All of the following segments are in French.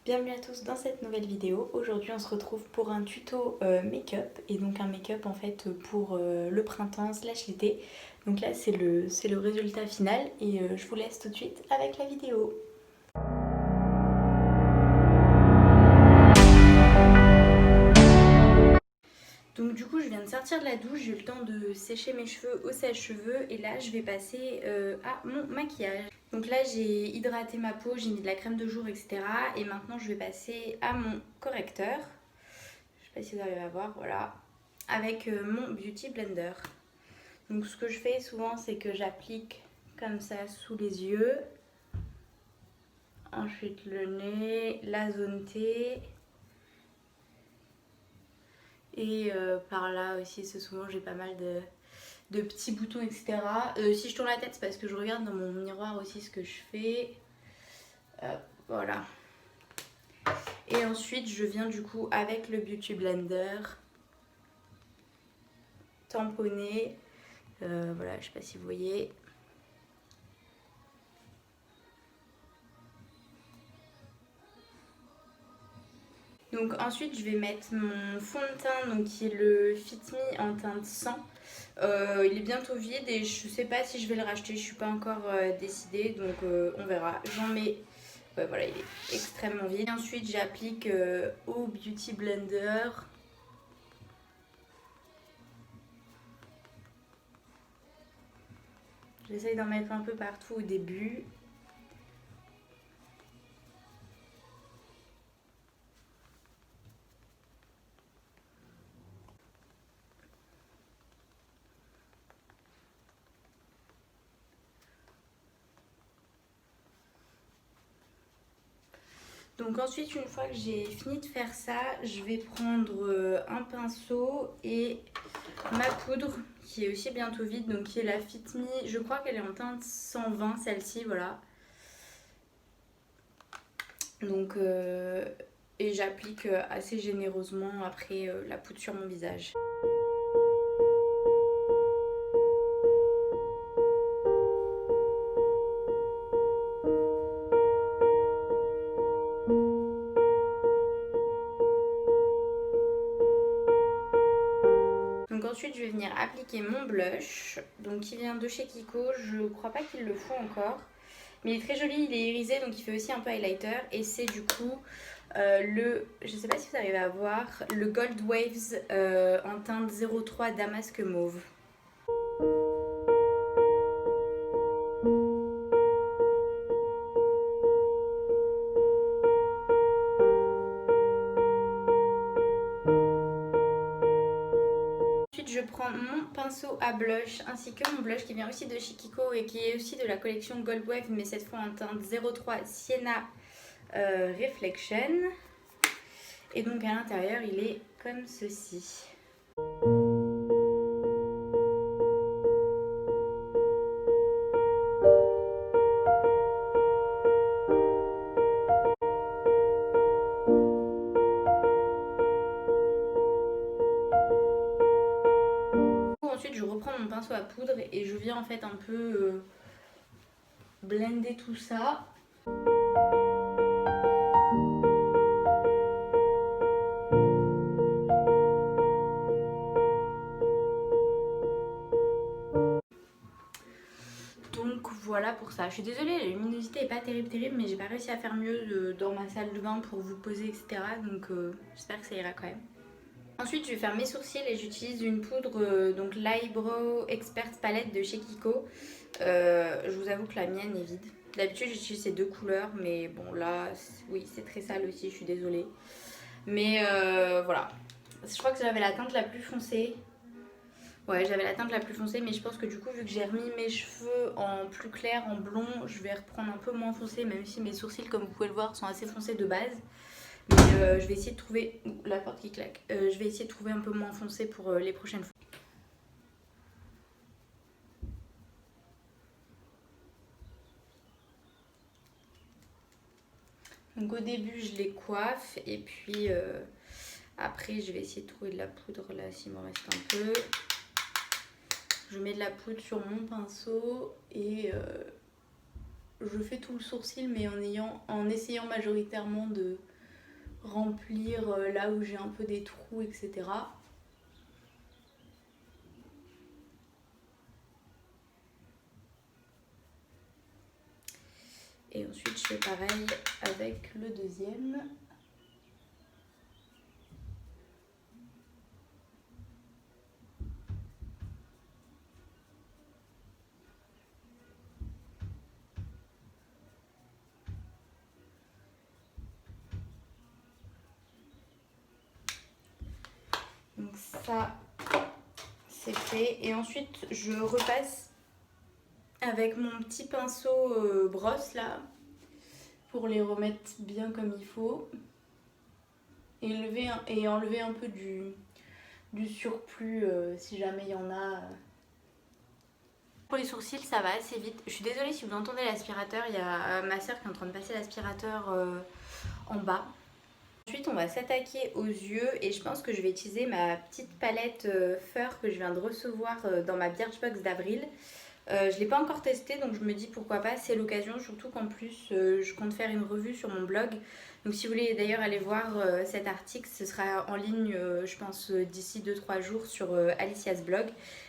Bienvenue à tous dans cette nouvelle vidéo. Aujourd'hui on se retrouve pour un tuto make-up et donc un make-up en fait pour le printemps / l'été. Donc là c'est le résultat final et je vous laisse tout de suite avec la vidéo. Donc du coup je viens de sortir de la douche, j'ai eu le temps de sécher mes cheveux au sèche-cheveux et là je vais passer à mon maquillage. Donc là j'ai hydraté ma peau, j'ai mis de la crème de jour etc. Et maintenant je vais passer à mon correcteur. Je sais pas si vous arrivez à voir, voilà. Avec mon Beauty Blender. Donc ce que je fais souvent c'est que j'applique comme ça sous les yeux. Ensuite le nez, la zone T. Et par là aussi, c'est souvent j'ai pas mal de petits boutons, etc. Si je tourne la tête, c'est parce que je regarde dans mon miroir aussi ce que je fais. Voilà. Et ensuite, je viens du coup avec le Beauty Blender tamponner. Voilà, je sais pas si vous voyez. Donc ensuite je vais mettre mon fond de teint donc, qui est le Fit Me en teinte 100. Il est bientôt vide et je sais pas si je vais le racheter, je suis pas encore décidée donc on verra. J'en mets, voilà il est extrêmement vide. Et ensuite j'applique au Beauty Blender. J'essaye d'en mettre un peu partout au début. Donc ensuite, une fois que j'ai fini de faire ça, je vais prendre un pinceau et ma poudre qui est aussi bientôt vide, donc qui est la Fit Me. Je crois qu'elle est en teinte 120 celle-ci, voilà. Donc et j'applique assez généreusement après la poudre sur mon visage. Donc ensuite je vais venir appliquer mon blush, donc qui vient de chez Kiko, je crois pas qu'ils le font encore. Mais il est très joli, il est irisé donc il fait aussi un peu highlighter. Et c'est du coup je sais pas si vous arrivez à voir, le Gold Waves en teinte 03 Damasque Mauve. Ensuite je prends mon pinceau à blush ainsi que mon blush qui vient aussi de chez Kiko et qui est aussi de la collection Gold Wave mais cette fois en teinte 03 Sienna Reflection. Et donc à l'intérieur il est comme ceci. Ensuite je reprends mon pinceau à poudre et je viens en fait un peu blender tout ça. Donc voilà pour ça. Je suis désolée, la luminosité n'est pas terrible, mais j'ai pas réussi à faire mieux dans ma salle de bain pour vous poser, etc. Donc j'espère que ça ira quand même. Ensuite, je vais faire mes sourcils et j'utilise une poudre, donc l'Eyebrow Expert Palette de chez Kiko. Je vous avoue que la mienne est vide. D'habitude, j'utilise ces deux couleurs, mais bon là, oui, c'est très sale aussi, je suis désolée. Mais voilà. Je crois que j'avais la teinte la plus foncée. Ouais, j'avais la teinte la plus foncée, mais je pense que du coup, vu que j'ai remis mes cheveux en plus clair, en blond, je vais reprendre un peu moins foncé, même si mes sourcils, comme vous pouvez le voir, sont assez foncés de base. Mais je vais essayer de trouver... la porte qui claque. Je vais essayer de trouver un peu moins foncé pour les prochaines fois. Donc au début, je les coiffe et puis après, je vais essayer de trouver de la poudre là, s'il m'en reste un peu. Je mets de la poudre sur mon pinceau et je fais tout le sourcil, mais en essayant majoritairement de remplir là où j'ai un peu des trous, etc. Et ensuite je fais pareil avec le deuxième. Donc ça c'est fait. Et ensuite je repasse avec mon petit pinceau brosse là pour les remettre bien comme il faut. Et enlever un peu du surplus si jamais il y en a. Pour les sourcils ça va assez vite. Je suis désolée si vous entendez l'aspirateur, il y a ma soeur qui est en train de passer l'aspirateur en bas. Ensuite on va s'attaquer aux yeux et je pense que je vais utiliser ma petite palette Feur que je viens de recevoir dans ma Birchbox d'avril. Je ne l'ai pas encore testé donc je me dis pourquoi pas, c'est l'occasion, surtout qu'en plus je compte faire une revue sur mon blog. Donc si vous voulez d'ailleurs aller voir cet article, ce sera en ligne je pense d'ici 2-3 jours sur Alicia's blog.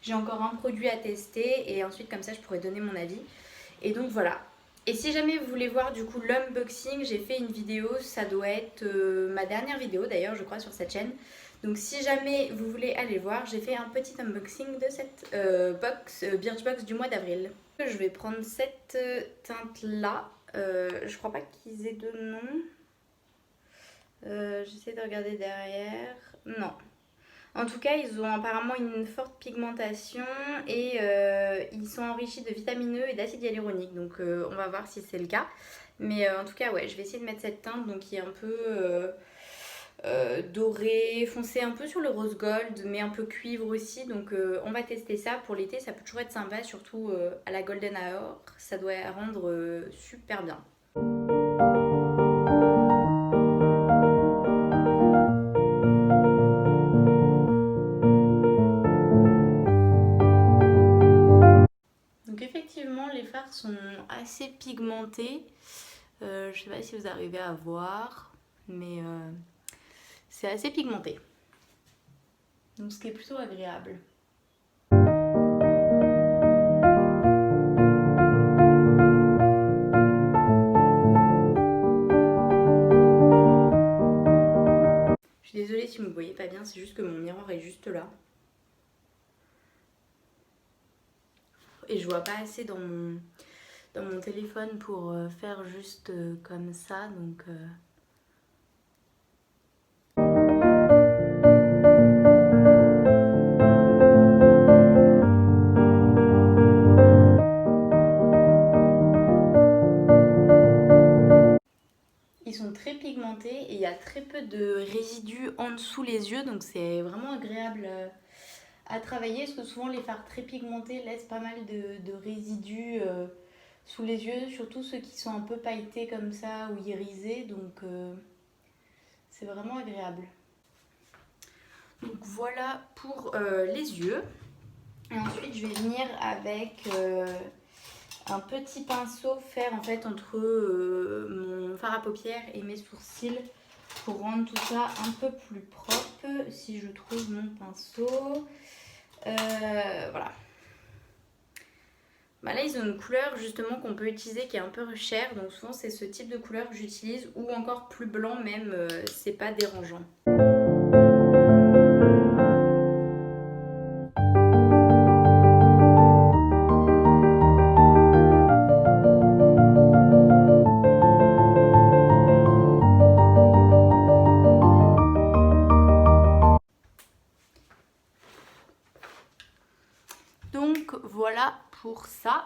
J'ai encore un produit à tester et ensuite comme ça je pourrai donner mon avis. Et donc voilà. Et si jamais vous voulez voir du coup l'unboxing, j'ai fait une vidéo, ça doit être ma dernière vidéo d'ailleurs je crois sur cette chaîne. Donc si jamais vous voulez aller voir, j'ai fait un petit unboxing de cette Birchbox du mois d'avril. Je vais prendre cette teinte là, je crois pas qu'ils aient de nom. J'essaie de regarder derrière, non. En tout cas, ils ont apparemment une forte pigmentation et ils sont enrichis de vitamine E et d'acide hyaluronique. Donc on va voir si c'est le cas. Mais en tout cas, ouais, je vais essayer de mettre cette teinte donc, qui est un peu doré, foncé, un peu sur le rose gold, mais un peu cuivre aussi. Donc on va tester ça. Pour l'été, ça peut toujours être sympa, surtout à la golden hour. Ça doit rendre super bien. Effectivement, les fards sont assez pigmentés. Je sais pas si vous arrivez à voir, mais c'est assez pigmenté. Donc ce qui est plutôt agréable. Je suis désolée si vous ne me voyez pas bien, c'est juste que mon miroir est juste là. Et je vois pas assez dans mon téléphone pour faire juste comme ça, donc... Ils sont très pigmentés et il y a très peu de résidus en dessous les yeux, donc c'est vraiment agréable à travailler parce que souvent les fards très pigmentés laissent pas mal de résidus sous les yeux, surtout ceux qui sont un peu pailletés comme ça ou irisés, donc c'est vraiment agréable. Donc voilà pour les yeux. Et ensuite je vais venir avec un petit pinceau faire en fait entre mon fard à paupières et mes sourcils pour rendre tout ça un peu plus propre. Si je trouve mon pinceau, voilà. Bah là ils ont une couleur justement qu'on peut utiliser qui est un peu chère, donc souvent c'est ce type de couleur que j'utilise, ou encore plus blanc même, c'est pas dérangeant. Donc voilà pour ça.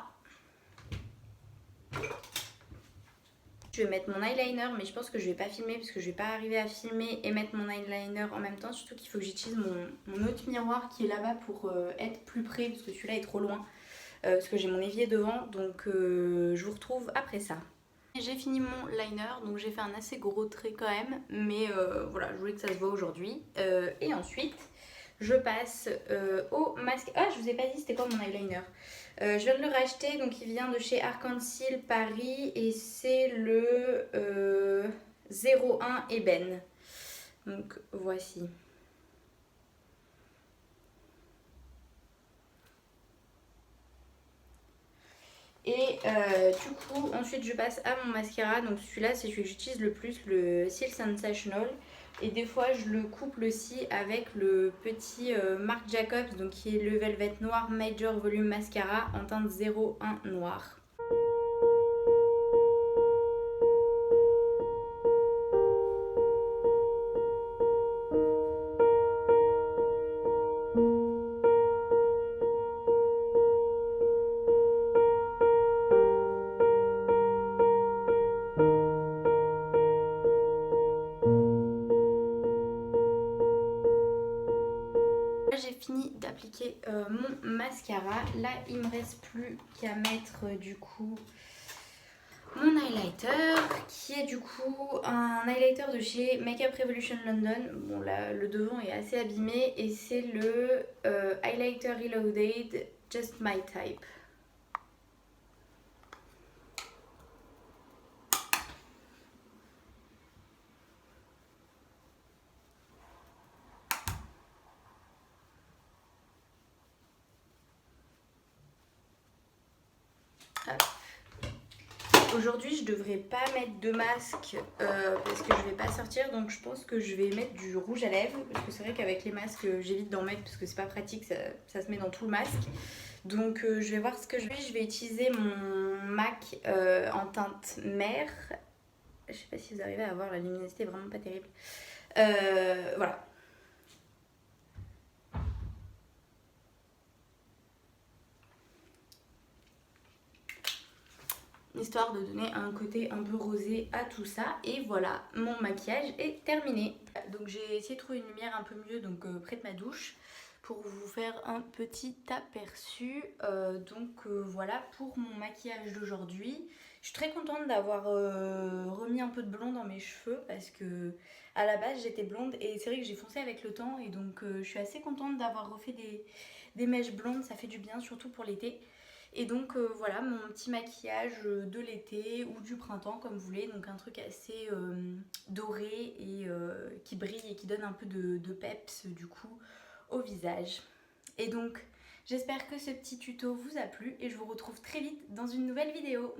Je vais mettre mon eyeliner, mais je pense que je vais pas filmer parce que je vais pas arriver à filmer et mettre mon eyeliner en même temps. Surtout qu'il faut que j'utilise mon autre miroir qui est là-bas pour être plus près parce que celui-là est trop loin. Parce que j'ai mon évier devant, donc je vous retrouve après ça. J'ai fini mon liner, donc j'ai fait un assez gros trait quand même, mais voilà, je voulais que ça se voit aujourd'hui. Et ensuite, je passe au masque. Ah, je vous ai pas dit c'était quoi mon eyeliner. Je viens de le racheter, donc il vient de chez Arc-en-Ciel Paris et c'est le 01 Ébène. Donc voici. Et du coup, ensuite je passe à mon mascara. Donc celui-là, c'est celui que j'utilise le plus, le Seal Sensational. Et des fois, je le couple aussi avec le petit Marc Jacobs, donc qui est le Velvet Noir Major Volume Mascara en teinte 01 noir. J'ai fini d'appliquer mon mascara. Là, il me reste plus qu'à mettre du coup mon highlighter, qui est du coup un highlighter de chez Makeup Revolution London. Bon là, le devant est assez abîmé et c'est le Highlighter Reloaded Just My Type. Aujourd'hui, je devrais pas mettre de masque parce que je vais pas sortir, donc je pense que je vais mettre du rouge à lèvres parce que c'est vrai qu'avec les masques, j'évite d'en mettre parce que c'est pas pratique, ça se met dans tout le masque. Donc je vais voir ce que je vais. Je vais utiliser mon MAC en teinte mer. Je sais pas si vous arrivez à voir, la luminosité est vraiment pas terrible. Voilà. Histoire de donner un côté un peu rosé à tout ça. Et voilà, mon maquillage est terminé. Donc j'ai essayé de trouver une lumière un peu mieux, donc près de ma douche, pour vous faire un petit aperçu. Voilà pour mon maquillage d'aujourd'hui. Je suis très contente d'avoir remis un peu de blond dans mes cheveux parce que à la base j'étais blonde et c'est vrai que j'ai foncé avec le temps et donc je suis assez contente d'avoir refait des mèches blondes, ça fait du bien surtout pour l'été. Et donc voilà mon petit maquillage de l'été ou du printemps comme vous voulez, donc un truc assez doré et qui brille et qui donne un peu de peps du coup au visage. Et donc j'espère que ce petit tuto vous a plu et je vous retrouve très vite dans une nouvelle vidéo.